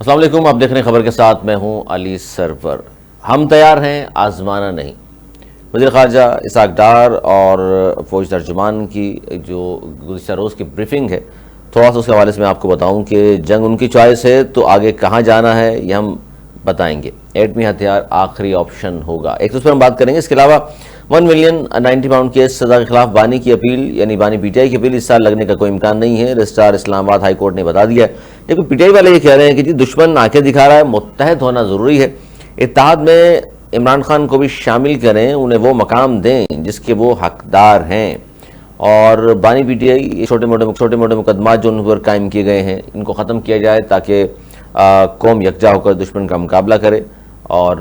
السلام علیکم، آپ دیکھ رہے ہیں خبر کے ساتھ، میں ہوں علی سرور۔ ہم تیار ہیں، آزمانا نہیں۔ وزیر خارجہ اسحاق ڈار اور فوج ترجمان کی جو گزشتہ روز کی بریفنگ ہے، تھوڑا سا اس کے حوالے سے میں آپ کو بتاؤں کہ جنگ ان کی چوائس ہے تو آگے کہاں جانا ہے یہ ہم بتائیں گے۔ ایٹمی ہتھیار آخری آپشن ہوگا، ایک تو اس پر ہم بات کریں گے۔ اس کے علاوہ 1 ملین 90 پاؤنڈ کیس سزا کے خلاف بانی کی اپیل، یعنی بانی پی ٹی آئی کی اپیل اس سال لگنے کا کوئی امکان نہیں ہے، رجسٹرار اسلام آباد ہائی کورٹ نے بتا دیا ہے۔ لیکن پی ٹی آئی والے یہ کہہ رہے ہیں کہ جی دشمن آنکھیں دکھا رہا ہے، متحد ہونا ضروری ہے، اتحاد میں عمران خان کو بھی شامل کریں، انہیں وہ مقام دیں جس کے وہ حقدار ہیں، اور بانی پی ٹی آئی چھوٹے موٹے مقدمات جو ان پر قائم کیے گئے ہیں ان کو ختم کیا جائے تاکہ قوم یکجا ہو کر دشمن کا مقابلہ کرے۔ اور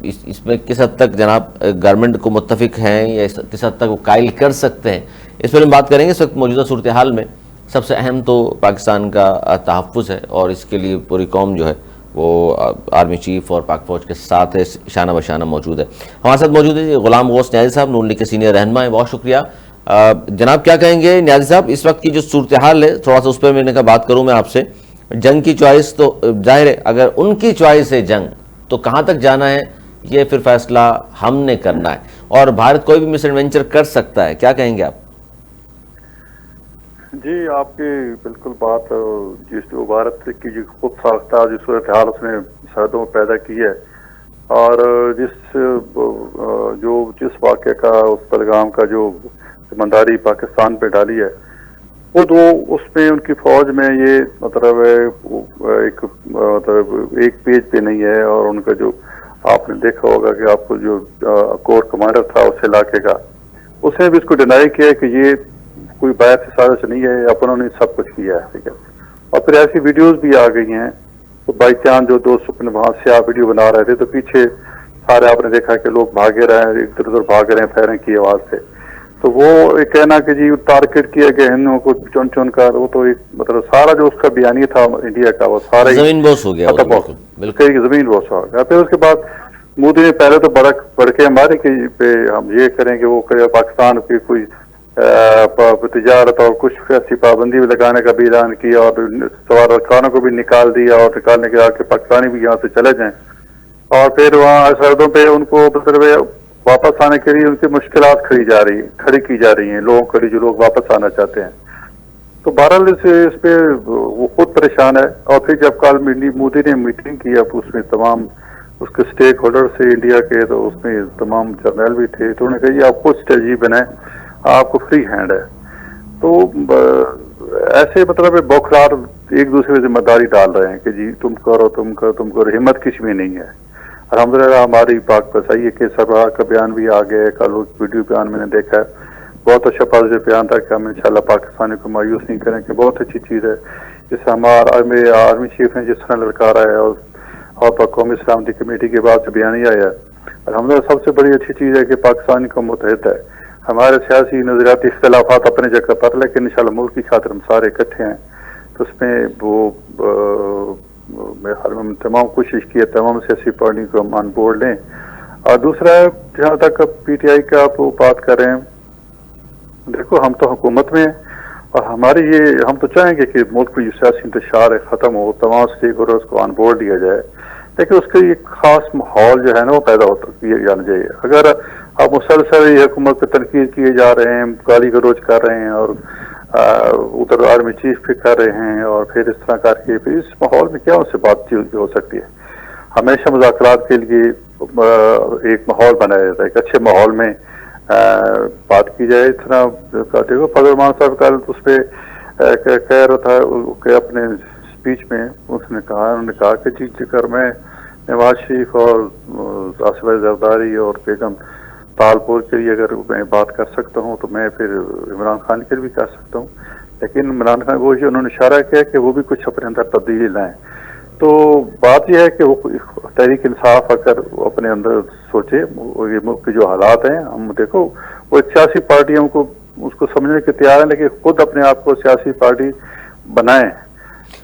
اس میں کس حد تک جناب گورنمنٹ کو متفق ہیں یا کس حد تک وہ قائل کر سکتے ہیں، اس پر ہم بات کریں گے۔ اس وقت موجودہ صورتحال میں سب سے اہم تو پاکستان کا تحفظ ہے، اور اس کے لیے پوری قوم جو ہے وہ آرمی چیف اور پاک فوج کے ساتھ ہے، شانہ بشانہ موجود ہے۔ ہمارے ساتھ موجود ہے غلام غوث نیازی صاحب، نون لیگ کے سینئر رہنما ہیں، بہت شکریہ۔ جناب کیا کہیں گے نیازی صاحب، اس وقت کی جو صورتحال ہے تھوڑا سا اس پہ میں نے کہا بات کروں میں آپ سے۔ جنگ کی چوائس تو ظاہر ہے، اگر ان کی چوائس ہے جنگ تو کہاں تک جانا ہے یہ پھر فیصلہ ہم نے کرنا ہے، اور بھارت کوئی بھی مس ایڈونچر کر سکتا ہے، کیا کہیں گے آپ؟ جی، آپ کی بالکل بات، جس جو بھارت کی جو خود ساختہ جو صورتحال اس نے سرحدوں میں پیدا کی ہے، اور جس واقعے کا اس پیغام کا جو ذمہ داری پاکستان پہ ڈالی ہے، خود وہ اس میں ان کی فوج میں یہ مطلب ایک پیج پہ نہیں ہے، اور ان کا جو آپ نے دیکھا ہوگا کہ آپ کو جو کور کمانڈر تھا اس علاقے کا، اس نے بھی اس کو ڈینائی کیا کہ یہ کوئی باہر سے سازش نہیں ہے، اپنوں نے سب کچھ کیا ہے، ٹھیک ہے۔ اور پھر ایسی ویڈیوز بھی آ گئی ہیں، تو بائی چانس جو دوست اپنے وہاں سے آپ ویڈیو بنا رہے تھے تو پیچھے سارے آپ نے دیکھا کہ لوگ بھاگے رہے ہیں، ادھر ادھر بھاگ رہے ہیں فائرنگ کی آواز سے۔ تو وہ ایک کہنا کہ جی ٹارگیٹ کیا گیا ہندوؤں کو چن کر، وہ تو ایک مطلب سارا جو اس کا بیانیہ تھا انڈیا کا، وہ سارا ہی زمین بوس ہو گیا، بالکل زمین بوس ہو گیا۔ پھر اس کے بعد مودی نے پہلے تو بڑکے مارے کہ ہم یہ کریں کہ وہ پاکستان کی کوئی تجارت اور کچھ ایسی پابندی بھی لگانے کا بھی اعلان کیا، اور سوار خانوں کو بھی نکال دیا، اور نکالنے کے بعد کہ پاکستانی بھی یہاں سے چلے جائیں، اور پھر وہاں سرحدوں پہ ان کو مطلب واپس آنے کے لیے ان کی مشکلات کھڑی کی جا رہی ہیں لوگوں کے لیے، جو لوگ واپس آنا چاہتے ہیں۔ تو بہرحال اس پہ وہ خود پریشان ہے۔ اور پھر جب کل مودی نے میٹنگ کی، اب اس میں تمام اس کے سٹیک ہولڈر سے انڈیا کے، تو اس میں تمام جرنیل بھی تھے، تو انہوں نے کہا یہ آپ خود اسٹریٹجی بنائیں، آپ کو فری ہینڈ ہے۔ تو ایسے مطلب بوکھلار ایک دوسرے ذمہ داری ڈال رہے ہیں کہ جی تم کرو، ہمت کسی میں نہیں ہے۔ الحمدللہ ہماری پاک بسائی کے سربراہ کا بیان بھی آ گیا ہے، کل ویڈیو بیان میں نے دیکھا ہے، بہت اچھا پازیٹیو بیان تھا کہ ہم انشاءاللہ پاکستانی کو مایوس نہیں کریں، کہ بہت اچھی چیز ہے۔ جس ہمارا آرمی چیف نے جس طرح للکارا ہے، اور قومی سلامتی کمیٹی کے بعد سے بیانیہ آیا ہے، الحمدللہ سب سے بڑی اچھی چیز ہے کہ پاکستانی کو متحد ہے۔ ہمارے سیاسی نظریاتی اختلافات اپنے جگہ پر، لیکن انشاءاللہ ملک کی خاطر ہم سارے اکٹھے ہیں۔ تو اس میں ہم تمام کوشش کی ہے، تمام سیاسی پارٹی کو ہم آن بورڈ لیں۔ اور دوسرا جہاں تک پی ٹی آئی کا آپ بات کر رہے ہیں، دیکھو ہم تو حکومت میں ہیں، اور ہم تو چاہیں گے کہ ملک میں جو سیاسی انتشار ہے ختم ہو، تمام اسٹیک ہولڈرز کو آن بورڈ لیا جائے، لیکن اس کے ایک خاص ماحول جو ہے نا وہ پیدا کیا جانا چاہیے۔ اگر آپ مسلسل یہ حکومت پہ تنقید کیے جا رہے ہیں، گالی گلوچ کر رہے ہیں، اور ادھر آرمی چیف پہ کر رہے ہیں، اور پھر اس طرح کر کے پھر اس ماحول میں کیا اس سے بات چیت ہو سکتی ہے؟ ہمیشہ مذاکرات کے لیے ایک ماحول بنایا جاتا ہے، ایک اچھے ماحول میں بات کی جائے۔ اس طرح دیکھو فضل الرحمان صاحب کل اس پہ کہہ رہا تھا کہ اپنے اسپیچ میں انہوں نے کہا کہ جی ذکر میں نواز شریف اور آصف زرداری اور بیگم تالپور کے لیے اگر میں بات کر سکتا ہوں تو میں پھر عمران خان کے لیے بھی کر سکتا ہوں، لیکن عمران خان کو انہوں نے اشارہ کیا کہ وہ بھی کچھ اپنے اندر تبدیلی لائیں۔ تو بات یہ ہے کہ وہ تحریک انصاف اگر وہ اپنے اندر سوچے، یہ ملک کے جو حالات ہیں، ہم دیکھو وہ سیاسی پارٹیوں کو اس کو سمجھنے کے تیار ہیں، لیکن خود اپنے آپ کو سیاسی پارٹی بنائیں،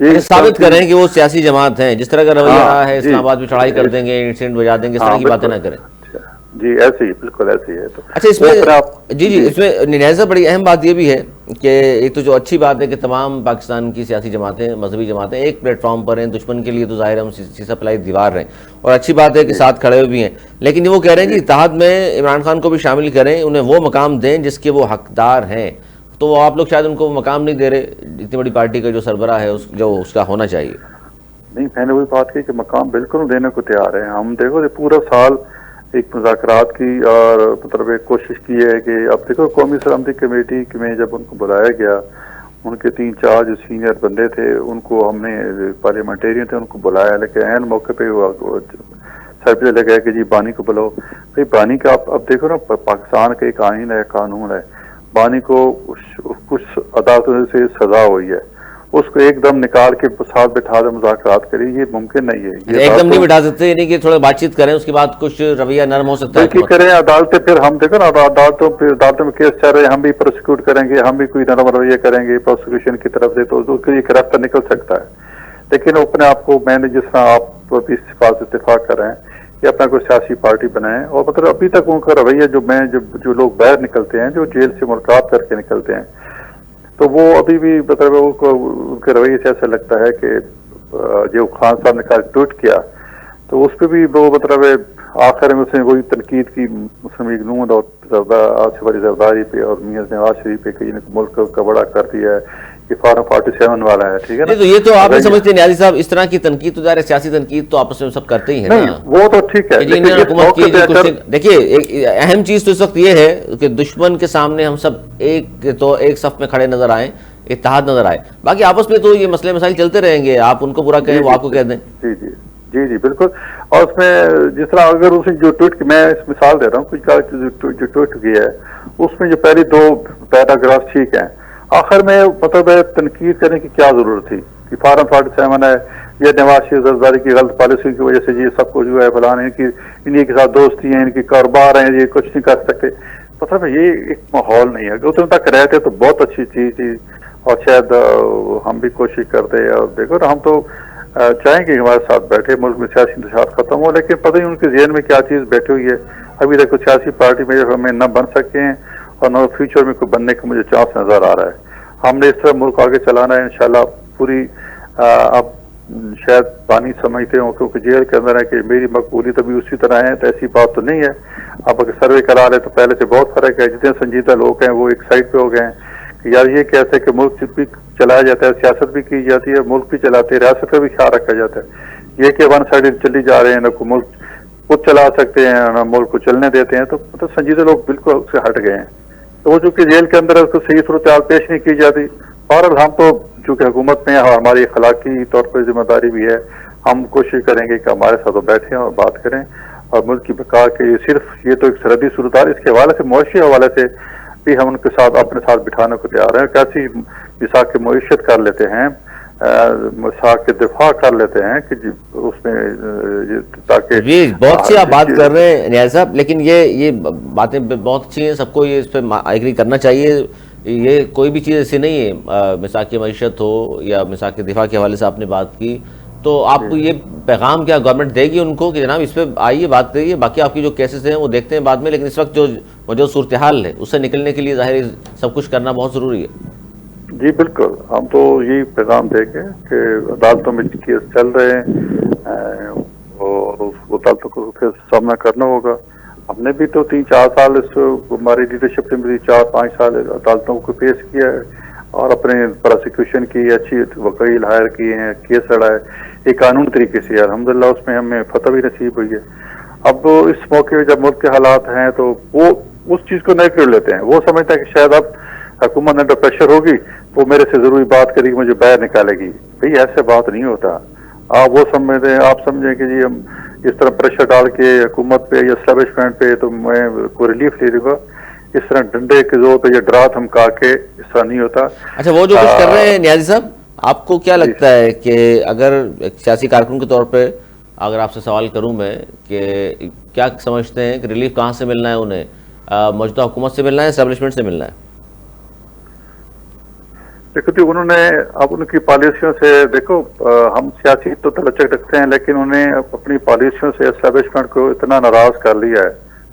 یہ ثابت کریں کہ وہ سیاسی جماعت ہیں۔ جس طرح کا رویہ رہا ہے اسلام آباد میں چڑھائی کر دیں گے، انسیڈنٹ بجا دیں گے، اس طرح کی باتیں نہ کریں۔ جی ایسے ہی بالکل ایسے ہی ہے. تو اچھا اس میں جی اس میں نیازا بڑی اہم بات یہ بھی ہے کہ ایک تو جو اچھی بات ہے کہ تمام پاکستان کی سیاسی جماعتیں مذہبی جماعتیں ایک پلیٹ فارم پر ہیں. دشمن کے لیے تو ظاہر ہم سیسا پلائی دیوار ہیں اور اچھی بات ہے کہ ساتھ کھڑے ہوئے بھی ہیں, لیکن وہ کہہ رہے ہیں کہ اتحاد میں عمران خان کو بھی شامل کریں, انہیں وہ مقام دیں جس کے وہ حقدار ہیں. تو آپ لوگ شاید ان کو مقام نہیں دے رہے اتنی بڑی پارٹی کا جو سربراہ ہے جو اس کا ہونا چاہیے. نہیں, میں نے وہی بات کی کہ مقام بالکل دینے کو تیار ہیں ہم. دیکھو پورا سال ایک مذاکرات کی اور مطلب ایک کوشش کی ہے کہ اب دیکھو قومی سلامتی کمیٹی میں جب ان کو بلایا گیا, ان کے 3-4 جو سینئر بندے تھے ان کو ہم نے پارلیمنٹیرین تھے ان کو بلایا, لیکن عین موقع پہ سر پہ لے گئے کہ جی بانی کو بلاؤ. بھائی بانی کا اب دیکھو نا, پاکستان کا ایک آئین ہے, قانون ہے, بانی کو کچھ عدالتوں سے سزا ہوئی ہے, اس کو ایک دم نکال کے ساتھ بٹھا دے مذاکرات کرے, یہ ممکن نہیں ہے. ایک دم نہیں بٹھا سکتے, یعنی کہ تھوڑا بات چیت کریں اس کے بعد کچھ رویہ نرم ہو سکتا ہے. کریں عدالتیں, پھر ہم دیکھو نا عدالتوں میں کیس چل رہے ہیں, ہم بھی پروسیکیوٹ کریں گے, ہم بھی کوئی نرم رویہ کریں گے پروسیکیوشن کی طرف سے, تو اس کے لیے راستہ نکل سکتا ہے. لیکن اپنے آپ کو میں نے جس طرح آپ اس بات سے اتفاق کر رہے ہیں کہ اپنا کوئی سیاسی پارٹی بنائیں, اور مطلب ابھی تک ان کا رویہ جو لوگ باہر نکلتے ہیں, جو جیل سے ملاقات کر کے نکلتے ہیں, تو وہ ابھی بھی مطلب ان کے رویے سے ایسا لگتا ہے کہ جو خان صاحب نے کہا ٹویٹ کیا تو اس پہ بھی وہ مطلب آخر میں اس نے وہی تنقید کی مسلم لیگ نون اور آصف علی زرداری پہ اور میاں نواز شریف پہ کہ ملک کا بڑا کر دیا ہے, یہ فارم 47 والا ہے. ٹھیک ہے نا, تو یہ تو آپ نہیں سمجھتے نیازی صاحب, اس طرح کی تنقید تو ظاہر سیاسی تنقید تو آپس میں سب کرتے ہی ہیں نا. وہ تو ٹھیک ہے, دیکھیے اہم چیز تو اس وقت یہ ہے کہ دشمن کے سامنے ہم سب ایک صف میں کھڑے نظر آئیں, اتحاد نظر آئے, باقی آپس میں تو یہ مسئلے مسائل چلتے رہیں گے, آپ ان کو برا کہیں وہ آپ کو کہہ دیں. جی بالکل. اور اس میں جس طرح اگر اس نے جو ٹویٹ, میں اس مثال دے رہا ہوں, کچھ جو ٹویٹ کیا ہے اس میں جو پہلی 2 پیراگراف ٹھیک ہیں, آخر میں مطلب تنقید کرنے کی کیا ضرورت تھی کہ فارم 47 ہے, یہ نواز شریف زرداری کی غلط پالیسی کی وجہ سے یہ سب کچھ جو ہے فلاں انہی کے ساتھ دوستی ہیں, ان کی کاروبار ہیں, یہ کچھ نہیں کر سکتے. مطلب یہ ایک ماحول نہیں ہے. اگر اتنے تک رہتے تو بہت اچھی چیز تھی, اور شاید ہم بھی کوشش کرتے ہیں. اور دیکھو نا, ہم تو چاہیں گے ہمارے ساتھ بیٹھے, ملک میں سیاسی انتشار ختم ہو, لیکن پتہ نہیں ان کے ذہن میں کیا چیز بیٹھی ہوئی ہے. ابھی تک کوئی سیاسی پارٹی میں ہمیں نہ بن سکے ہیں, اور نہ فیوچر میں کوئی بننے کا مجھے چانس نظر آ رہا ہے. ہم نے اس طرح ملک آگے چلانا ہے انشاءاللہ پوری. اب شاید پانی سمجھتے ہوں کیونکہ جیل کے اندر ہے کہ میری مقبولیت ابھی اسی طرح ہے, تو ایسی بات تو نہیں ہے. اب اگر سروے کرا رہے تو پہلے سے بہت فرق ہے. جتنے سنجیدہ لوگ ہیں وہ ایک سائڈ پہ ہو گئے ہیں کہ یار یہ کیسے ہے کہ ملک بھی چلایا جاتا ہے, سیاست بھی کی جاتی ہے, ملک بھی چلاتے ہیں, ریاست کا بھی خیال رکھا جاتا ہے. یہ کہ ون سائڈ چلی جا رہے ہیں, نہ کوئی ملک خود چلا سکتے ہیں نہ ملک کو چلنے دیتے ہیں, تو مطلب سنجیدہ لوگ بالکل اس سے ہٹ گئے ہیں. تو وہ چونکہ جیل کے اندر ہے اس کو صحیح صورتحال پیش نہیں کی جاتی. اور ہم تو چونکہ حکومت میں ہیں, ہماری اخلاقی طور پر ذمہ داری بھی ہے, ہم کوشش کریں گے کہ ہمارے ساتھ بیٹھیں اور بات کریں, اور ملک کی بقا کے صرف یہ تو ایک سرحدی صورتحال, اس کے حوالے سے معاشی حوالے سے بھی ہم ان کے ساتھ اپنے ساتھ بٹھانے کو تیار ہیں. کیسی مساق کی معیشت کر لیتے ہیں, مساق کے دفاع کر لیتے ہیں کہ اس میں تاکہ جی بہت سی آپ بات کر رہے ہیں نیاز صاحب, لیکن یہ باتیں بہت اچھی ہیں, سب کو یہ اس پہ ایگری کرنا چاہیے. یہ کوئی بھی چیز ایسی نہیں ہے, مساق کی معیشت ہو یا مساق کے دفاع کے حوالے سے آپ نے بات کی, تو آپ کو یہ پیغام کیا گورنمنٹ دے گی ان کو کہ جناب اس پہ آئیے بات کریے, باقی آپ کی جو کیسز ہیں وہ دیکھتے ہیں بعد میں, لیکن اس وقت جو موجود صورتحال ہے اس سے نکلنے کے لیے ظاہر سب کچھ کرنا بہت ضروری ہے. جی بالکل, ہم تو یہی پیغام دیں گے کہ عدالتوں میں کیس چل رہے ہیں اور اس عدالتوں کو پھر سامنا کرنا ہوگا. ہم نے بھی تو 3-4 سال ہماری لیڈرشپ نے بھی 4-5 سال عدالتوں کو پیش کیا ہے, اور اپنے پروسیکیوشن کی اچھی وکیل ہائر کیے ہیں, کیس لڑائے ایک قانون طریقے سے, الحمدللہ اس میں ہمیں فتح بھی نصیب ہوئی ہے. اب اس موقع پہ جب ملک کے حالات ہیں تو وہ اس چیز کو نہیں کر لیتے ہیں, وہ سمجھتا ہے کہ شاید اب حکومت انڈر پریشر ہوگی وہ میرے سے ضروری بات کرے گی, مجھے باہر نکالے گی. بھئی ایسے بات نہیں ہوتا. آپ وہ سمجھتے ہیں, آپ سمجھیں کہ جی ہم اس طرح پریشر ڈال کے حکومت پہ یا اسٹیبلشمنٹ پہ تو میں کوئی ریلیف لے لوں گا, اس طرح ڈنڈے کے زور پہ یا ڈرا دھمکا کے اس طرح نہیں ہوتا. اچھا وہ جو کچھ کر رہے ہیں نیازی صاحب, آپ کو کیا لگتا ہے کہ اگر ایک سیاسی کارکن کے طور پہ اگر آپ سے سوال کروں میں کہ کیا سمجھتے ہیں کہ ریلیف کہاں سے ملنا ہے انہیں, موجودہ حکومت سے ملنا ہے, اسٹیبلشمنٹ سے ملنا ہے؟ دیکھو انہوں نے اب ان کی پالیسیوں سے, دیکھو ہم سیاسی تو تلچک رکھتے ہیں لیکن انہیں اپنی پالیسیوں سے اسٹیبلشمنٹ کو اتنا ناراض کر لیا ہے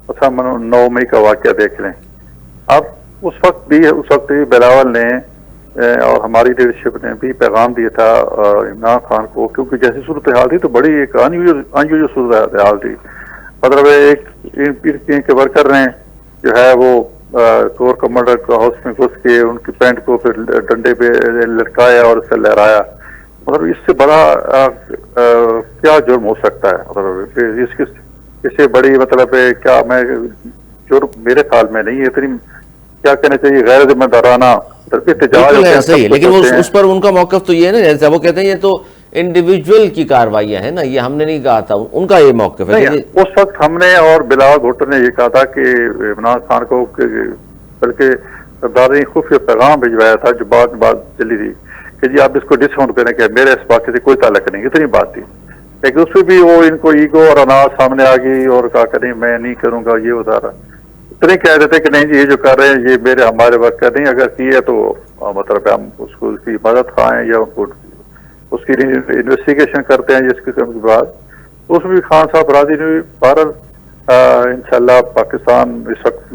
ہم 9 مئی کا واقعہ دیکھ لیں. اب اس وقت بھی بلاول نے اور ہماری لیڈرشپ نے بھی پیغام دیا تھا عمران خان کو, کیونکہ جیسی صورتحال تھی تو بڑی ایک انیوژل صورتحال تھی. مطلب ایک ان کے ورکر نے جو ہے وہ کور کمانڈر کا ہاؤس میں گھس کے ان کی پینٹ کو پھر ڈنڈے پہ لٹکایا اور اسے لہرایا. مطلب اس سے بڑا کیا جرم ہو سکتا ہے؟ مطلب اس سے بڑی مطلب کیا میں جرم میرے خیال میں نہیں ہے. اتنی کیا کہنا چاہیے, غیر ذمہ دارانہ احتجاج ہوتے ہیں, صحیح ہے, سب کچھ لیکن ہوتے ہیں. اس پر ان کا موقف تو یہ ہے نا, جیسے وہ کہتے ہیں یہ تو انڈیویجول کی کارروائیاں ہیں نا, یہ ہم نے نہیں کہا تھا, ان کا یہ موقف ہے. نہیں, اس وقت ہم نے اور بلاول بھٹو نے یہ کہا تھا کہ عمران خان کو, بلکہ سردار نے خفیہ پیغام بھجوایا تھا جو بات چلی تھی کہ جی آپ اس کو ڈسکاؤنٹ کریں کہ میرے اس واقعے سے کوئی تعلق نہیں, اتنی بات تھی. لیکن اس میں بھی وہ ان کو ایگو اور اناج سامنے آ گئی اور کہا کہ نہیں میں نہیں کروں گا, یہ ہوتا رہا. اتنے کہہ دیتے کہ نہیں جی یہ جو کر رہے ہیں یہ ہمارے وقت کا نہیں, اگر کیے تو مطلب ہم اس کو اس کی مدد خواہیں یا اس کی انویسٹیگیشن کرتے ہیں جس قسم کی بات. اس میں بھی خان صاحب راضی نہیں ہوئی. بہرحال انشاءاللہ پاکستان اس وقت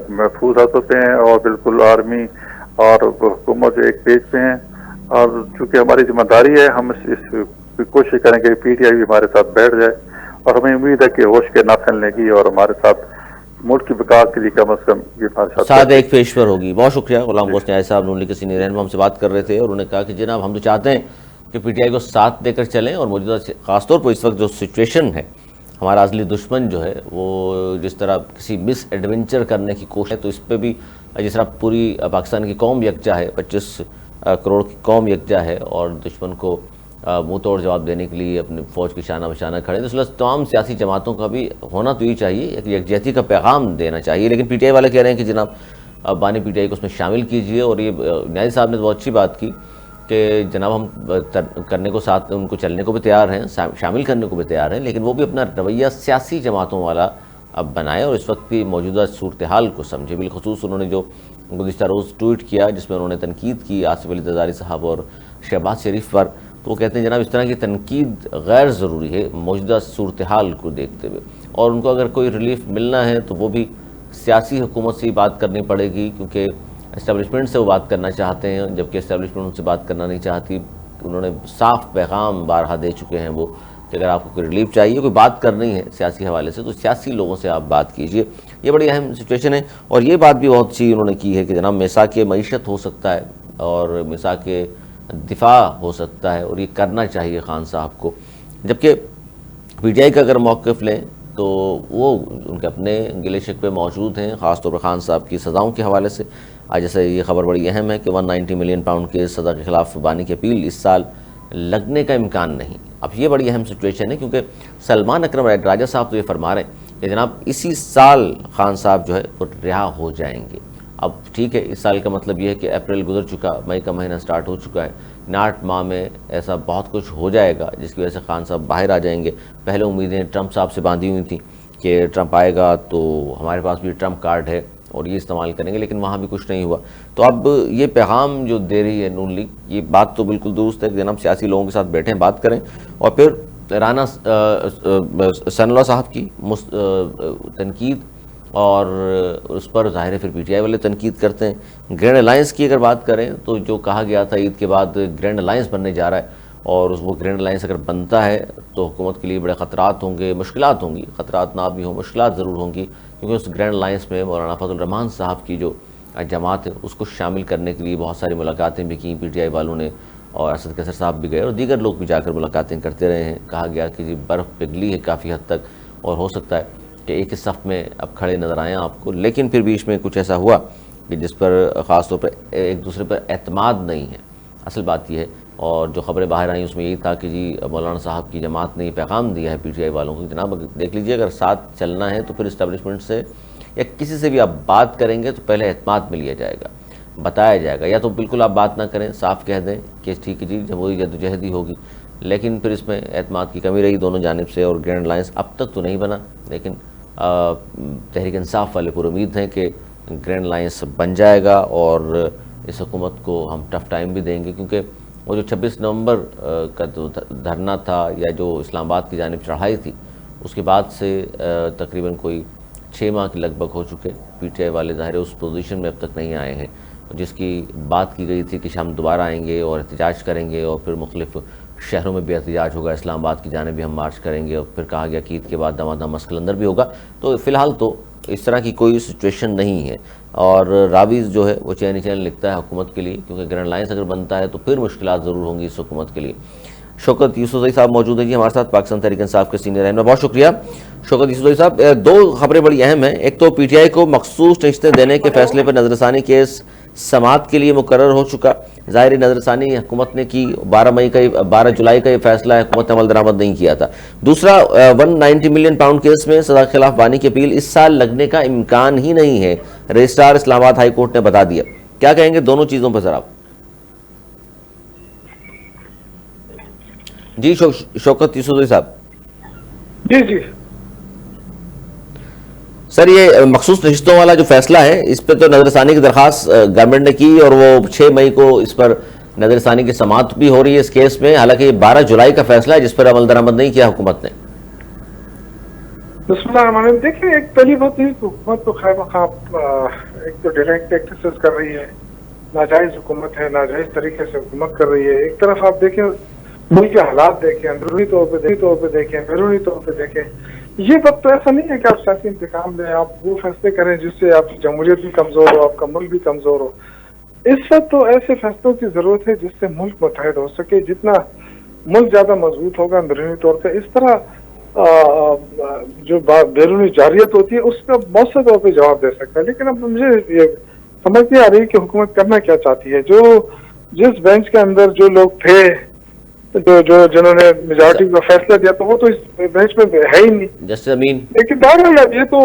محفوظ ہوتے ہیں اور بالکل آرمی اور حکومت ایک پیج پہ ہیں, اور چونکہ ہماری ذمہ داری ہے ہم اس کوشش کریں کہ پی ٹی آئی بھی ہمارے ساتھ بیٹھ جائے, اور ہمیں امید ہے کہ ہوش کے نہ پھیلنے کی اور ہمارے ساتھ ملک کی وکاس کے لیے کم از کم یہ ہمارے ساتھ ایک پیشور ہوگی. بہت شکریہ. غلام گوشت نیازی صاحب نون لیگ کے سینئر رہنما ہم سے بات کر رہے تھے, اور انہوں نے کہا کہ جناب ہم تو چاہتے ہیں کہ پی ٹی آئی کو ساتھ دے کر چلیں, اور موجودہ خاص طور پر اس وقت جو سچویشن ہے, ہمارا اصلی دشمن جو ہے وہ جس طرح کسی مس ایڈونچر کرنے کی کوشش ہے, تو اس پہ بھی جس طرح پوری پاکستان کی قوم یکجا ہے, 25 کروڑ کی قوم یکجا ہے, اور دشمن کو منہ توڑ جواب دینے کے لیے اپنی فوج کی شانہ بشانہ کھڑے ہیں, تو اس تمام سیاسی جماعتوں کا بھی ہونا تو یہ چاہیے, ایک یکجہتی کا پیغام دینا چاہیے. لیکن پی ٹی آئی والے کہہ رہے ہیں کہ جناب بانی پی ٹی آئی کو اس میں شامل کیجئے, اور یہ نیازی صاحب نے بہت اچھی بات کی کہ جناب ہم کرنے کو ساتھ ان کو چلنے کو بھی تیار ہیں, شامل کرنے کو بھی تیار ہیں, لیکن وہ بھی اپنا رویہ سیاسی جماعتوں والا اب بنائے اور اس وقت کی موجودہ صورتحال کو سمجھے. بالخصوص انہوں نے جو گزشتہ روز ٹویٹ کیا جس میں انہوں نے تنقید کی آصف علی زرداری صاحب اور شہباز شریف پر, تو وہ کہتے ہیں جناب اس طرح کی تنقید غیر ضروری ہے موجودہ صورتحال کو دیکھتے ہوئے, اور ان کو اگر کوئی ریلیف ملنا ہے تو وہ بھی سیاسی حکومت سے ہی بات کرنی پڑے گی, کیونکہ اسٹیبلشمنٹ سے وہ بات کرنا چاہتے ہیں, جبکہ اسٹیبلشمنٹ ان سے بات کرنا نہیں چاہتی. انہوں نے صاف پیغام بارہا دے چکے ہیں وہ کہ اگر آپ کو کوئی ریلیف چاہیے, کوئی بات کرنی ہے سیاسی حوالے سے, تو سیاسی لوگوں سے آپ بات کیجئے. یہ بڑی اہم سچویشن ہے. اور یہ بات بھی بہت اچھی انہوں نے کی ہے کہ جناب میثاق معیشت ہو سکتا ہے اور میثاق دفاع ہو سکتا ہے, اور یہ کرنا چاہیے خان صاحب کو. جبکہ پی ٹی آئی کا اگر موقف لیں تو وہ ان کے اپنے گلے شکوے موجود ہیں, خاص طور پر خان صاحب کی سزاؤں کے حوالے سے. آج جیسے یہ خبر بڑی اہم ہے کہ 190 ملین پاؤنڈ کے سزا کے خلاف بانی کی اپیل اس سال لگنے کا امکان نہیں. اب یہ بڑی اہم سچویشن ہے, کیونکہ سلمان اکرم راجہ صاحب تو یہ فرما رہے ہیں کہ جناب اسی سال خان صاحب جو ہے وہ رہا ہو جائیں گے. اب ٹھیک ہے, اس سال کا مطلب یہ ہے کہ اپریل گزر چکا, مئی کا مہینہ سٹارٹ ہو چکا ہے, 8 ماہ میں ایسا بہت کچھ ہو جائے گا جس کی وجہ سے خان صاحب باہر آ جائیں گے. پہلے امیدیں ٹرمپ صاحب سے باندھی ہوئی تھیں کہ ٹرمپ آئے گا تو ہمارے پاس بھی ٹرمپ کارڈ ہے اور یہ استعمال کریں گے, لیکن وہاں بھی کچھ نہیں ہوا. تو اب یہ پیغام جو دے رہی ہے نون لیگ, یہ بات تو بالکل درست ہے کہ جناب سیاسی لوگوں کے ساتھ بیٹھیں, بات کریں, اور پھر رانا ثناء اللہ صاحب کی تنقید, اور اس پر ظاہر ہے پھر پی ٹی آئی والے تنقید کرتے ہیں. گرینڈ الائنس کی اگر بات کریں تو جو کہا گیا تھا عید کے بعد گرینڈ الائنس بننے جا رہا ہے, اور وہ گرینڈ الائنس اگر بنتا ہے تو حکومت کے لیے بڑے خطرات ہوں گے, مشکلات ہوں گی. خطرات نہ بھی ہوں, مشکلات ضرور ہوں گی, کیونکہ اس گرینڈ الائنس میں مولانا فضل الرحمان صاحب کی جو جماعت ہے اس کو شامل کرنے کے لیے بہت ساری ملاقاتیں بھی کیں پی ٹی آئی والوں نے, اور اسد کیسر صاحب بھی گئے اور دیگر لوگ بھی جا کر ملاقاتیں کرتے رہے ہیں. کہا گیا کہ جی برف پگھلی ہے کافی حد تک, اور ہو سکتا ہے کہ ایک ہی صف میں اب کھڑے نظر آئیں آپ کو, لیکن پھر بیچ میں کچھ ایسا ہوا کہ جس پر خاص طور پر ایک دوسرے پر اعتماد نہیں ہے. اصل بات یہ ہے, اور جو خبریں باہر آئیں اس میں یہی تھا کہ جی مولانا صاحب کی جماعت نے یہ پیغام دیا ہے پی ٹی آئی والوں کو, جناب دیکھ لیجئے اگر ساتھ چلنا ہے تو پھر اسٹیبلشمنٹ سے یا کسی سے بھی آپ بات کریں گے تو پہلے اعتماد میں لیا جائے گا, بتایا جائے گا, یا تو بالکل آپ بات نہ کریں, صاف کہہ دیں کہ ٹھیک ہے جی جمہوری جدوجہد ہی ہوگی, لیکن پھر اس میں اعتماد کی کمی رہی دونوں جانب سے, اور گرینڈ الائنس اب تک تو نہیں بنا, لیکن تحریک انصاف والے پر امید ہیں کہ گرینڈ الائنس بن جائے گا, اور اس حکومت کو ہم ٹف ٹائم بھی دیں گے. کیونکہ وہ جو 26 نومبر کا جو دھرنا تھا یا جو اسلام آباد کی جانب چڑھائی تھی, اس کے بعد سے تقریباً کوئی 6 ماہ کے لگ بھگ ہو چکے. پی ٹی آئی والے ظاہر اس پوزیشن میں اب تک نہیں آئے ہیں جس کی بات کی گئی تھی کہ ہم دوبارہ آئیں گے اور احتجاج کریں گے اور پھر مختلف شہروں میں بھی احتجاج ہوگا, اسلام آباد کی جانب بھی ہم مارچ کریں گے, اور پھر کہا گیا کہ عید کے بعد دمادم مسکلندر بھی ہوگا. تو فی الحال تو اس طرح کی کوئی سچویشن نہیں ہے. اور راویز جو ہے وہ چینی چین لکھتا ہے حکومت کے لیے, کیونکہ گرینڈ لائنس اگر بنتا ہے تو پھر مشکلات ضرور ہوں گی اس حکومت کے لیے. شوکت یوسفزئی صاحب موجود ہیں جی ہمارے ساتھ, پاکستان تحریک انصاف کے سینئر رہنما. بہت شکریہ شوکت یوسفزئی صاحب. 2 خبریں بڑی اہم ہیں. ایک تو پی ٹی آئی کو مخصوص نشستیں دینے کے فیصلے پر نظر ثانی کیس سماعت کے لیے مقرر ہو چکا. ظاہری نظر ثانی حکومت نے کی 12 جولائی کا یہ فیصلہ حکومت نے عمل درآمد نہیں کیا تھا. دوسرا 190 ملین پاؤنڈ کیس میں سزا کے خلاف بانی کی اپیل اس سال لگنے کا امکان ہی نہیں ہے, رجسٹرار اسلام آباد ہائی کورٹ نے بتا دیا. کیا کہیں گے دونوں چیزوں پر سر آپ؟ جی شوکت یوسفزئی صاحب. جی سر یہ مخصوص نشستوں والا جو فیصلہ ہے اس پہ تو نظر ثانی کی درخواست گورنمنٹ نے کی اور وہ 6 مئی کو اس پر نظر ثانی کی سماعت بھی ہو رہی ہے اس کیس میں, حالانکہ یہ 12 جولائی کا فیصلہ ہے جس پر عمل درآمد نہیں کیا حکومت نے. بسم اللہ الرحمن الرحیم. دیکھیں ایک پہلی بات یہ کہ حکومت تو خیر مخواہ ایک تو ڈائریکٹ ایکسرسائز کر رہی ہے, ناجائز حکومت ہے, ناجائز طریقے سے حکومت کر رہی ہے. ایک طرف آپ دیکھیں ملک کے حالات دیکھیں, اندرونی طور پہ دیکھیں, بیرونی طور پہ دیکھیں. یہ وقت تو ایسا نہیں ہے کہ آپ سیاسی انتقام لیں, آپ وہ فیصلے کریں جس سے آپ کی جمہوریت بھی کمزور ہو, آپ کا ملک بھی کمزور ہو. اس وقت تو ایسے فیصلوں کی ضرورت ہے جس سے ملک متحد ہو سکے. جتنا ملک زیادہ مضبوط ہوگا اندرونی طور پہ, اس طرح جو بیرونی جارحیت ہوتی ہے اس کا مؤثر طور پہ جواب دے سکتا ہے. لیکن اب مجھے یہ سمجھ نہیں آ رہی کہ حکومت کرنا کیا چاہتی ہے. جس بینچ کے اندر جو لوگ تھے جنہوں نے میجارٹی کا فیصلہ دیا تو وہ تو اس بینچ میں ہے ہی نہیں. جسٹس امین. لیکن بہرحال یہ تو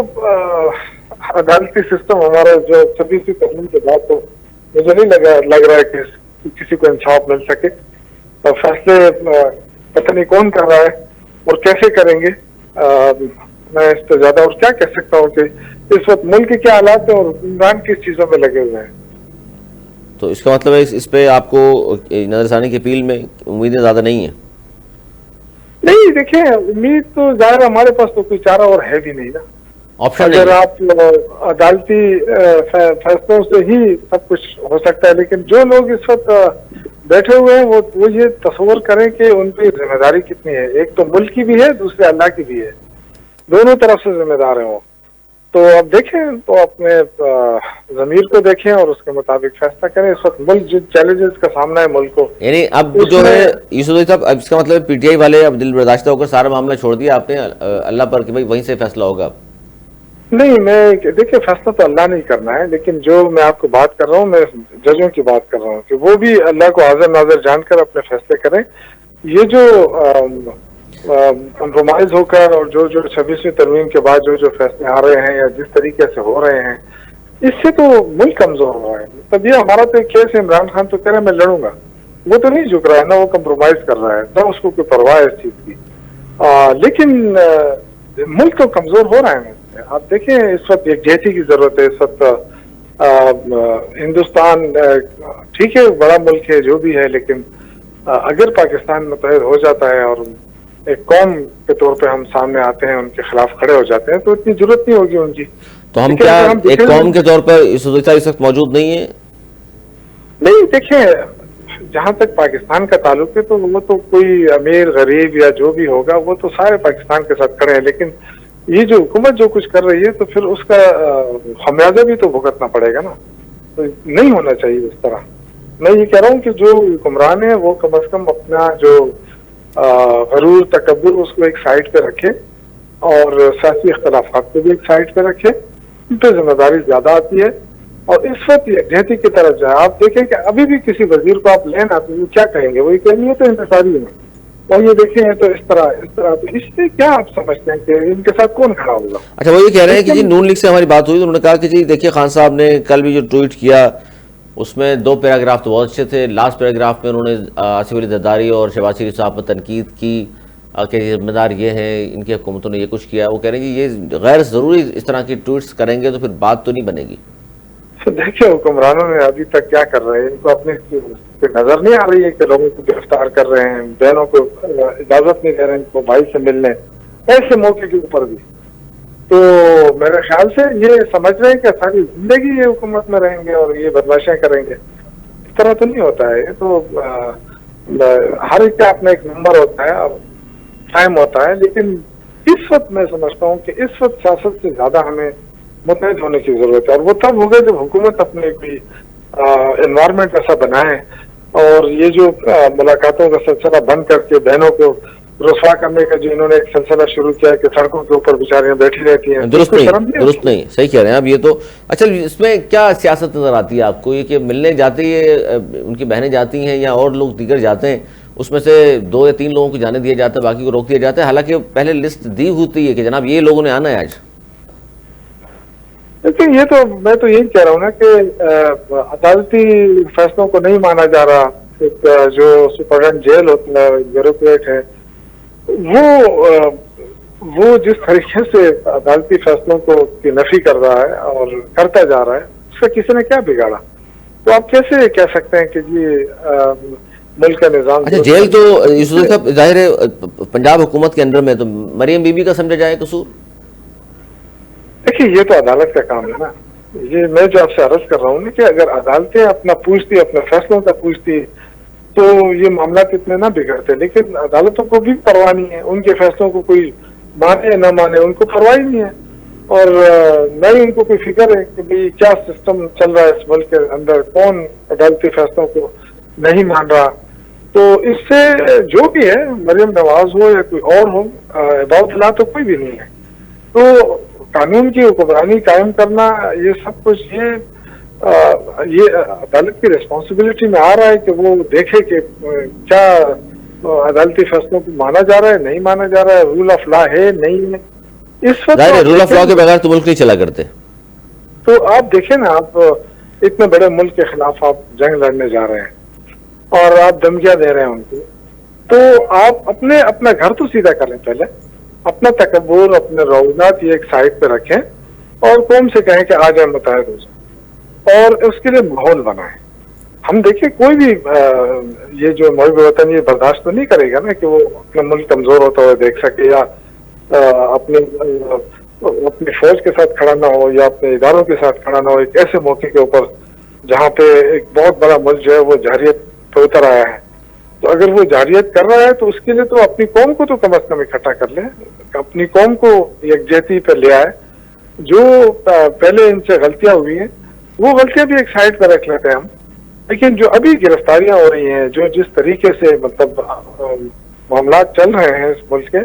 عدالتی سسٹم ہمارا جو 26ویں ترمیم کے بعد تو مجھے نہیں لگ رہا ہے کہ کسی کو انصاف مل سکے. اور فیصلے پتہ نہیں کون کر رہا ہے اور کیسے کریں گے. میں اس سے زیادہ اور کیا کہہ سکتا ہوں کہ اس وقت ملک کے کیا حالات ہیں اور عمران کس چیزوں میں لگے ہوئے ہیں. تو اس کا مطلب ہے اس پہ آپ کو نظر ثانی کی اپیل میں امیدیں زیادہ نہیں ہیں؟ نہیں دیکھیں, امید تو ظاہر ہمارے پاس تو کوئی چارہ اور ہے بھی نہیں نا. آپشن اگر آپ عدالتی فیصلوں سے ہی سب کچھ ہو سکتا ہے. لیکن جو لوگ اس وقت بیٹھے ہوئے ہیں وہ یہ تصور کریں کہ ان کی ذمہ داری کتنی ہے. ایک تو ملک کی بھی ہے, دوسرے اللہ کی بھی ہے, دونوں طرف سے ذمہ دار ہیں وہ. تو اب دیکھیں, تو اپنے ضمیر کو دیکھیں اور اس کے مطابق فیصلہ کریں. اس وقت ملک جن چیلنجز کا سامنا ہے ملک کو, یعنی اب جو ہے یوسفزئی صاحب, اب اس کا مطلب پی ٹی آئی والے اب دل برداشتہ ہو کر سارا معاملہ چھوڑ دیا آپ نے اللہ پر کہ بھائی وہیں سے فیصلہ ہوگا؟ نہیں, میں دیکھیں فیصلہ تو اللہ نہیں کرنا ہے. لیکن جو میں آپ کو بات کر رہا ہوں, میں ججوں کی بات کر رہا ہوں کہ وہ بھی اللہ کو حاضر ناظر جان کر اپنے فیصلے کریں. یہ جو کمپرومائز ہو کر اور جو 26ویں ترمیم کے بعد جو فیصلے آ رہے ہیں یا جس طریقے سے ہو رہے ہیں, اس سے تو ملک کمزور ہو رہا ہے. تب یہ ہمارا تو ایک کیس ہے, عمران خان تو کہہ رہا ہے میں لڑوں گا, وہ تو نہیں جھک رہا ہے, نہ وہ کمپرومائز کر رہا ہے, نہ اس کو کوئی پرواہ ہے اس چیز کی. لیکن ملک تو کمزور ہو رہا ہے. آپ دیکھیں اس وقت یکجہتی کی ضرورت ہے. اس وقت ہندوستان ٹھیک ہے بڑا ملک ہے جو بھی ہے, لیکن اگر پاکستان متحد ہو جاتا ہے اور ایک قوم کے طور پہ ہم سامنے آتے ہیں, ان کے خلاف کھڑے ہو جاتے ہیں, تو اتنی ضرورت نہیں ہوگی ان کی. تو ہم کیا ایک قوم کے طور پر اس وقت موجود نہیں ہیں؟ نہیں دیکھیں, جہاں تک پاکستان کا تعلق ہے تو وہ تو کوئی امیر غریب یا جو بھی ہوگا وہ تو سارے پاکستان کے ساتھ کھڑے ہیں. لیکن یہ جو حکومت جو کچھ کر رہی ہے تو پھر اس کا خمیازہ بھی تو بھگتنا پڑے گا نا. تو نہیں ہونا چاہیے اس طرح. میں یہ کہہ رہا ہوں کہ جو حکمران ہے وہ کم از کم اپنا جو غرور تکبر اس کو ایک سائڈ پہ رکھے اور سیاسی اختلافات کو بھی ایک سائڈ پہ رکھے. ان پہ ذمہ داری زیادہ آتی ہے اور اس وقت یکجہتی کی طرف جائے. آپ دیکھیں کہ ابھی بھی کسی وزیر کو آپ لینا تو وہ کیا کہیں گے, وہی کہیں گے تو انتصاری ہے. اور یہ دیکھیں تو اس طرح تو اس سے کیا آپ سمجھتے ہیں کہ ان کے ساتھ کون کھڑا ہوگا؟ اچھا, وہ یہ کہہ رہے ہیں کہ جی نون لیگ سے ہماری بات ہوئی تو انہوں نے کہا کہ جی دیکھیے خان صاحب نے کل بھی جو ٹویٹ کیا اس میں 2 پیراگراف تو بہت اچھے تھے. لاسٹ پیراگراف میں انہوں نے آصف علی زرداری اور شہباز شریف صاحب پر تنقید کی کہ ذمہ دار یہ ہیں, ان کی حکومتوں نے یہ کچھ کیا. وہ کہہ رہے ہیں کہ یہ غیر ضروری اس طرح کی ٹویٹس کریں گے تو پھر بات تو نہیں بنے گی. دیکھیے حکمرانوں نے ابھی تک کیا کر رہے ہیں, ان کو اپنے نظر نہیں آ رہی ہے کہ لوگوں کو گرفتار کر رہے ہیں, بہنوں کو اجازت نہیں دے رہے ہیں ان کو بھائی سے ملنے, ایسے موقع کے اوپر بھی. تو میرے خیال سے یہ سمجھ رہے ہیں کہ ساری زندگی یہ حکومت میں رہیں گے اور یہ بدماشیاں کریں گے. اس طرح تو نہیں ہوتا ہے. یہ تو ہر ایک کا اپنا ایک نمبر ہوتا ہے اور ٹائم ہوتا ہے. لیکن اس وقت میں سمجھتا ہوں کہ اس وقت سیاست سے زیادہ ہمیں متحد ہونے کی ضرورت ہے, اور وہ تب ہوگا جب حکومت اپنے کوئی انوائرمنٹ ایسا بنائے, اور یہ جو ملاقاتوں کا سلسلہ بند کر کے بہنوں کو رسوا کرنے کا جو انہوں نے ایک سلسلہ شروع کیا ہے کہ سڑکوں کے اوپر بیچاریاں بیٹھی رہتی ہیں. درست نہیں, صحیح کہہ رہے ہیں آپ. یہ تو اچھا, اس میں کیا سیاست نظر آتی ہے آپ کو؟ یہ کہ ملنے جاتے ہی ان کی بہنیں جاتی ہیں یا اور لوگ دیگر جاتے ہیں, اس میں سے 2 یا 3 لوگوں کو جانے دیا جاتا ہے, باقی کو روک دیا جاتا ہے, حالانکہ پہلے لسٹ دی ہوتی ہے کہ جناب یہ لوگوں نے آنا ہے آج. لیکن یہ تو میں تو یہی کہہ رہا ہوں نا کہ عدالتی فیصلوں کو نہیں مانا جا رہا. جو سپرڈنٹ جیل ہوتا ہے, بیوروکریٹ ہے, وہ جس طریقے سے عدالتی فیصلوں کو کی نفی کر رہا ہے اور کرتا جا رہا ہے, اس کا کسی نے کیا بگاڑا؟ تو آپ کیسے کہہ سکتے ہیں کہ جی ملک کا نظام. اچھا, جیل تو یوسف صاحب ظاہر ہے پنجاب حکومت کے اندر میں, تو مریم بی بی کا سمجھا جائے قصور؟ دیکھیے, یہ تو عدالت کا کام ہے نا. یہ میں جو آپ سے عرض کر رہا ہوں نا کہ اگر عدالتیں اپنا پوچھتی, اپنے فیصلوں کا پوچھتی, تو یہ معاملات اتنے نہ بگڑتے. لیکن عدالتوں کو بھی پرواہ نہیں ہے, ان کے فیصلوں کو کوئی مانے نہ مانے ان کو پرواہ ہی نہیں ہے, اور نہ ہی ان کو کوئی فکر ہے کہ بھئی کیا سسٹم چل رہا ہے اس ملک کے اندر, کون عدالتی فیصلوں کو نہیں مان رہا. تو اس سے جو بھی ہے, مریم نواز ہو یا کوئی اور ہو, عباد اللہ تو کوئی بھی نہیں ہے. تو قانون کی حکمرانی قائم کرنا, یہ سب کچھ یہ عدالت کی ریسپانسبلٹی میں آ رہا ہے کہ وہ دیکھے کہ کیا عدالتی فیصلوں کو مانا جا رہا ہے, نہیں مانا جا رہا ہے, رول آف لا ہے نہیں ہے. اس وقت رول آف لا کے بغیر تو ملک نہیں چلا کرتے. تو آپ دیکھیں نا, آپ اتنے بڑے ملک کے خلاف آپ جنگ لڑنے جا رہے ہیں اور آپ دھمکیاں دے رہے ہیں ان کو, تو آپ اپنا گھر تو سیدھا کریں. پہلے اپنا تکبر, اپنے روزات یہ ایک سائڈ پہ رکھیں اور قوم سے کہیں کہ آ جائیں متحد ہو جائیں, اور اس کے لیے ماحول بنائیں. ہم دیکھیں کوئی بھی یہ جو محب وطن یہ برداشت تو نہیں کرے گا نا کہ وہ اپنا ملک کمزور ہوتا ہوا دیکھ سکے, یا اپنی فوج کے ساتھ کھڑا نہ ہو, یا اپنے اداروں کے ساتھ کھڑا نہ ہو ایک ایسے موقع کے اوپر جہاں پہ ایک بہت بڑا ملک جو ہے وہ جارحیت پہ اتر آیا ہے. تو اگر وہ جارحیت کر رہا ہے تو اس کے لیے تو اپنی قوم کو تو کم از کم اکٹھا کر لیں, اپنی قوم کو یکجہتی پہ لے آئے. جو پہلے ان سے غلطیاں ہوئی ہیں وہ غلطیاں بھی ایک سائڈ پہ رکھ لیتے ہیں ہم. لیکن جو ابھی گرفتاریاں ہو رہی ہیں, جو جس طریقے سے مطلب معاملات چل رہے ہیں اس ملک کے,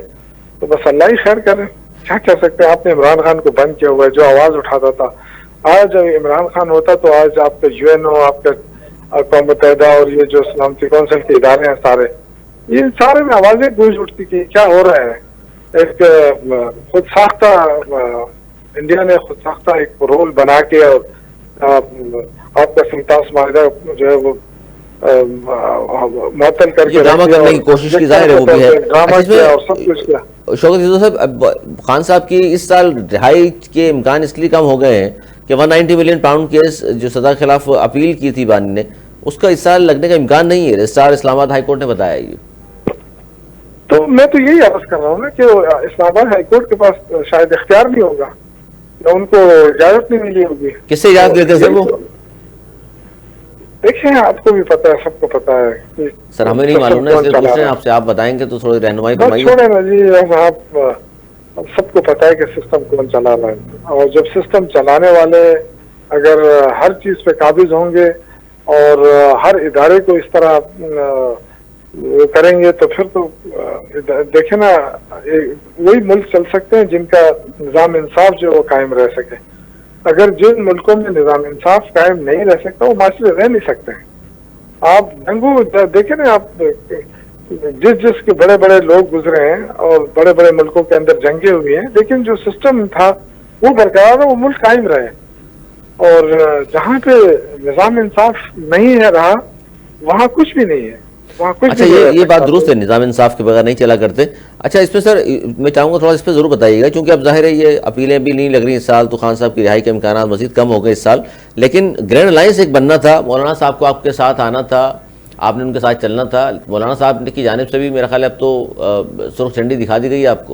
تو بس اللہ ہی خیر کرے. کیا کہہ سکتے ہیں؟ آپ نے عمران خان کو بند کیا ہوا ہے, جو آواز اٹھاتا تھا. آج عمران خان ہوتا تو آج آپ کا UN ہو, آپ کا اقوام متحدہ اور یہ جو سلامتی کونسل کے ادارے ہیں سارے, یہ سارے میں آوازیں گونج اٹھتی کہ کیا ہو رہا ہے. ایک خود ساختہ انڈیا نے خود ساختہ ایک رول بنا کے, اور آپ کا 47 معاہدہ جو ہے وہ معطل کر کے ڈرامہ کرنے کی کوشش کی, ظاہر ہے وہ بھی ہے. ڈرامہ کیا اور سب کچھ کیا. شوکت یوسف صاحب, خان صاحب کی اس سال رہائی کے امکان اس لیے کم ہو گئے ہیں کہ 190 ملین پاؤنڈ کیس جو سزا کے خلاف اپیل کی تھی بانی نے, اس کا اس سال لگنے کا امکان نہیں ہے. رجسٹرار اسلام آباد ہائی کورٹ نے بتایا یہ. تو میں تو یہی عرض کر رہا ہوں نا کہ اسلام آباد ہائی کورٹ کے پاس شاید اختیار نہیں ہوگا, یا ان کو اجازت نہیں ملی ہوگی. کس سے اجازت لیتے سر وہ؟ دیکھیں, آپ کو بھی پتا ہے, سب کو پتا ہے. سر ہمیں نہیں معلوم نا, اس لیے پوچھ رہے ہیں آپ سے. آپ بتائیں گے تو تھوڑی رہنمائی فرمائیے. چھوڑے نا جی, آپ سب کو پتا ہے کہ سسٹم کون چلا رہا ہے, اور جب سسٹم چلانے والے اگر ہر چیز پہ قابض ہوں گے اور ہر ادارے کو اس طرح کریں گے, تو پھر تو دیکھیں نا, وہی ملک چل سکتے ہیں جن کا نظام انصاف جو وہ قائم رہ سکے. اگر جن ملکوں میں نظام انصاف قائم نہیں رہ سکتا, وہ معاشرے رہ نہیں سکتے ہیں. آپ جنگو دیکھیں نا, آپ جس کے بڑے بڑے لوگ گزرے ہیں اور بڑے بڑے ملکوں کے اندر جنگیں ہوئی ہیں, لیکن جو سسٹم تھا وہ برقرار ہے, وہ ملک قائم رہے. اور جہاں پہ نظام انصاف نہیں ہے رہا, وہاں کچھ بھی نہیں ہے. اچھا, یہ بات درست ہے, نظام انصاف کے بغیر نہیں چلا کرتے. اچھا, اس پہ سر میں چاہوں گا تھوڑا اس پہ ضرور بتائیے گا, کیونکہ اب ظاہر ہے یہ اپیلیں بھی نہیں لگ رہی اس سال, تو خان صاحب کی رہائی کے امکانات مزید کم ہو گئے اس سال. لیکن گرینڈ الائنس ایک بننا تھا, مولانا صاحب کو آپ کے ساتھ آنا تھا, آپ نے ان کے ساتھ چلنا تھا. مولانا صاحب کی جانب سے بھی میرا خیال ہے اب تو سرخ جھنڈی دکھا دی گئی ہے آپ کو.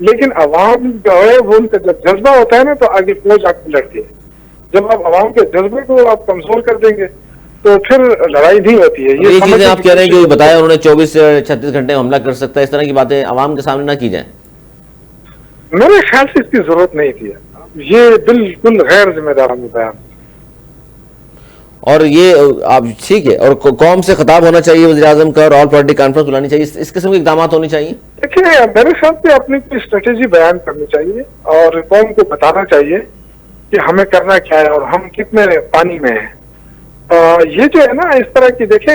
لیکن عوام جو ہے وہ ان کا جب جذبہ ہوتا ہے نا تو آگے فوج آپ کو لڑتی ہے. جب آپ عوام کے جذبے کو آپ کمزور کر دیں گے تو پھر لڑائی نہیں ہوتی ہے. یہ چیزیں سمجھنے آپ کی کہہ رہے ہیں کوشش جو بتایا انہوں نے 24 سے 36 گھنٹے میں حملہ کر سکتا ہے، اس طرح کی باتیں عوام کے سامنے نہ کی جائیں. میرے خیال سے اس کی ضرورت نہیں تھی. یہ بالکل غیر ذمہ دارانہ بیان. اور یہ آپ ٹھیک ہے، اور قوم سے خطاب ہونا چاہیے وزیر اعظم کا، اور آل پارٹی کانفرنس بلانی چاہیے، اس قسم کے اقدامات ہونے چاہیے. دیکھیے میرے خیال سے اپنی کوئی اسٹریٹجی بیان کرنی چاہیے اور قوم کو بتانا چاہیے کہ ہمیں کرنا کیا ہے اور ہم کتنے پانی میں ہیں. یہ جو ہے نا اس طرح کی دیکھیں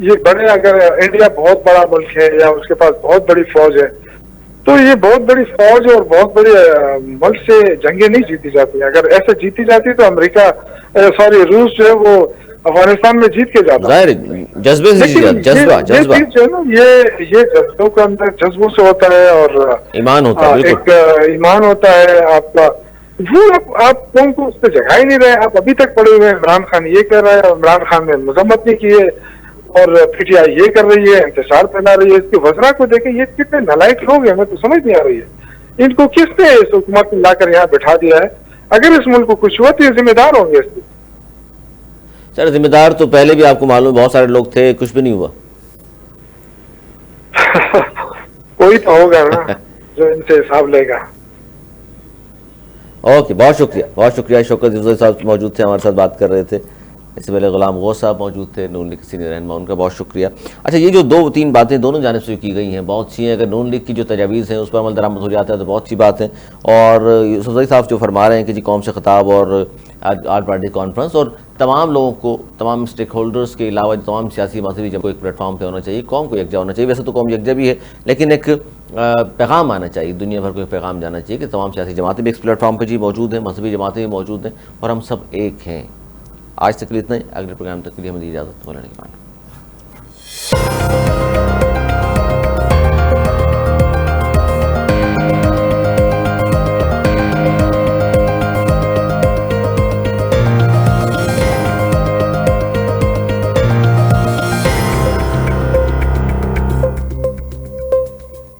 یہ بڑے، اگر انڈیا بہت بڑا ملک ہے یا اس کے پاس بہت بڑی فوج ہے تو یہ بہت بڑی فوج اور بہت بڑے ملک سے جنگیں نہیں جیتی جاتی. اگر ایسے جیتی جاتی تو امریکہ روس جو ہے وہ افغانستان میں جیت کے جاتا. ظاہر جذبے سے لیکن جذبہ یہ چیز جو ہے نا یہ جذبوں کے اندر جذبوں سے ہوتا ہے اور ایمان ہوتا ہے. ایک ایمان ہوتا ہے آپ کا، وہ آپ قوم کو اس پہ جگہ ہی نہیں رہے. آپ ابھی تک پڑے ہوئے ہیں عمران خان یہ کہہ رہا ہے، عمران خان نے مذمت نہیں کی ہے اور پی ٹی آئی یہ کر رہی ہے، انتشار پھیلا رہی ہے. اس کے وزراء کو دیکھیں یہ کتنے نالائق لوگ ہیں، ہمیں تو سمجھ نہیں آ رہی ہے ان کو کس نے اس حکومت میں لا کر یہاں بٹھا دیا ہے. اگر اس ملک کو کچھ ہوا تو یہ ذمہ دار ہوں گے اس کے. سر ذمہ دار تو پہلے بھی آپ کو معلوم بہت سارے لوگ تھے، کچھ بھی نہیں ہوا. کوئی تو ہوگا نا جو ان سے حساب لے گا. اوکے، بہت شکریہ، بہت شکریہ. شوکت یوسف صاحب موجود تھے، ہمارے ساتھ بات کر رہے تھے. اس سے پہلے غلام غوث صاحب موجود تھے، نون لیگ کے سینئر رہنما، ان کا بہت شکریہ. اچھا، یہ جو 2-3 باتیں دونوں جانب سے کی گئی ہیں بہت سی ہیں. اگر نون لیگ کی جو تجاویز ہیں اس پر عمل درآمد ہو جاتا ہے تو بہت سی بات ہیں. اور یوسف زئی صاحب جو فرما رہے ہیں کہ جی قوم سے خطاب اور آل پارٹی کانفرنس اور تمام لوگوں کو، تمام اسٹیک ہولڈرز کے علاوہ تمام سیاسی مذہبی جب کو ایک پلیٹ فارم پہ ہونا چاہیے، قوم کو یکجا ہونا چاہیے. ویسے تو قوم یکجا بھی ہے لیکن ایک پیغام آنا چاہیے، دنیا بھر کو ایک پیغام جانا چاہیے کہ تمام سیاسی جماعتیں بھی اس پلیٹ فارم پہ جی موجود ہیں، مذہبی جماعتیں بھی موجود ہیں اور ہم سب ایک ہیں. آج تک کے لیے اتنا ہی. اگلے پروگرام تک کے لیے ہمیں اجازت. مولانا کے